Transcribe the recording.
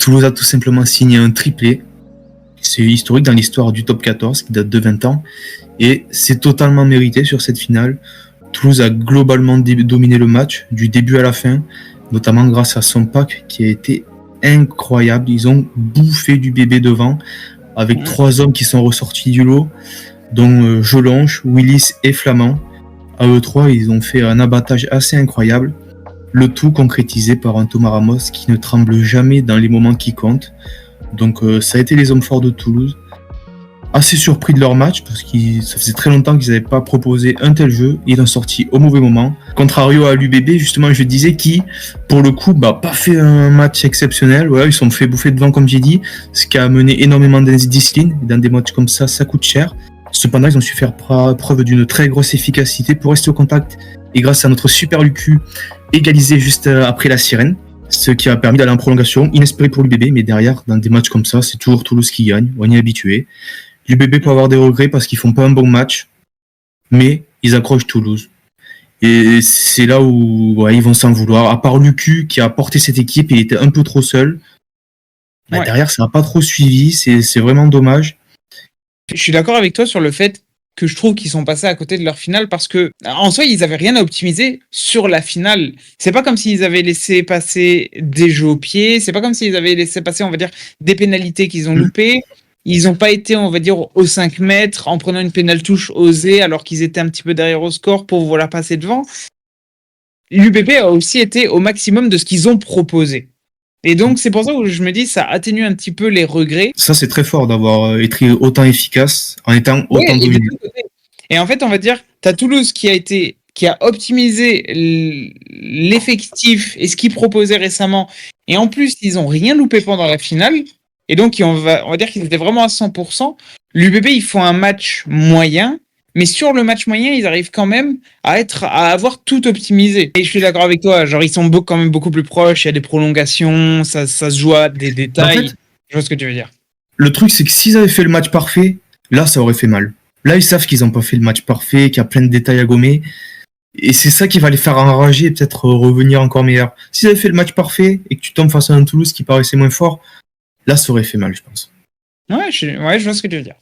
Toulouse a tout simplement signé un triplé. C'est historique dans l'histoire du top 14 qui date de 20 ans. Et c'est totalement mérité sur cette finale. Toulouse a globalement dominé le match du début à la fin, notamment grâce à son pack qui a été incroyable. Ils ont bouffé du bébé devant avec 3 hommes qui sont ressortis du lot, dont Jolonche, Willis et Flamand. À eux 3, ils ont fait un abattage assez incroyable. Le tout concrétisé par un Thomas Ramos qui ne tremble jamais dans les moments qui comptent. Donc ça a été les hommes forts de Toulouse. Assez surpris de leur match parce que ça faisait très longtemps qu'ils n'avaient pas proposé un tel jeu. Ils ont sorti au mauvais moment. Contrario à l'UBB, justement, je disais, qui, pour le coup, pas fait un match exceptionnel. Voilà, ils se sont fait bouffer devant, comme j'ai dit, ce qui a amené énormément d'indiscipline. Dans des matchs comme ça coûte cher. Cependant, ils ont su faire preuve d'une très grosse efficacité pour rester au contact. Et grâce à notre super Lucu, égaliser juste après la sirène. Ce qui a permis d'aller en prolongation, inespéré pour l'UBB, mais derrière, dans des matchs comme ça, c'est toujours Toulouse qui gagne. On y est habitué. L'UBB peut avoir des regrets parce qu'ils font pas un bon match, mais ils accrochent Toulouse. Et c'est là où ils vont s'en vouloir. À part Lucu qui a porté cette équipe, il était un peu trop seul. Derrière, ça n'a pas trop suivi. C'est vraiment dommage. Je suis d'accord avec toi sur le fait que je trouve qu'ils sont passés à côté de leur finale parce que, en soi, ils avaient rien à optimiser sur la finale. C'est pas comme s'ils avaient laissé passer des jeux au pied. C'est pas comme s'ils avaient laissé passer, on va dire, des pénalités qu'ils ont loupées. Ils n'ont pas été, on va dire, aux 5 mètres en prenant une pénale touche osée alors qu'ils étaient un petit peu derrière au score pour passer devant. L'UBB a aussi été au maximum de ce qu'ils ont proposé. Et donc, c'est pour ça que je me dis, ça atténue un petit peu les regrets. Ça, c'est très fort d'avoir été autant efficace en étant autant dominé. Et en fait, on va dire, tu as Toulouse qui a optimisé l'effectif et ce qu'ils proposaient récemment. Et en plus, ils n'ont rien loupé pendant la finale. Et donc, on va dire qu'ils étaient vraiment à 100%. L'UBB, ils font un match moyen. Mais sur le match moyen, ils arrivent quand même à avoir tout optimisé. Et je suis d'accord avec toi, genre ils sont quand même beaucoup plus proches, il y a des prolongations, ça se joue à des détails. En fait, je vois ce que tu veux dire. Le truc, c'est que s'ils avaient fait le match parfait, là, ça aurait fait mal. Là, ils savent qu'ils n'ont pas fait le match parfait, qu'il y a plein de détails à gommer. Et c'est ça qui va les faire enrager et peut-être revenir encore meilleur. S'ils avaient fait le match parfait et que tu tombes face à un Toulouse qui paraissait moins fort, là, ça aurait fait mal, je pense. Ouais, je vois ce que tu veux dire.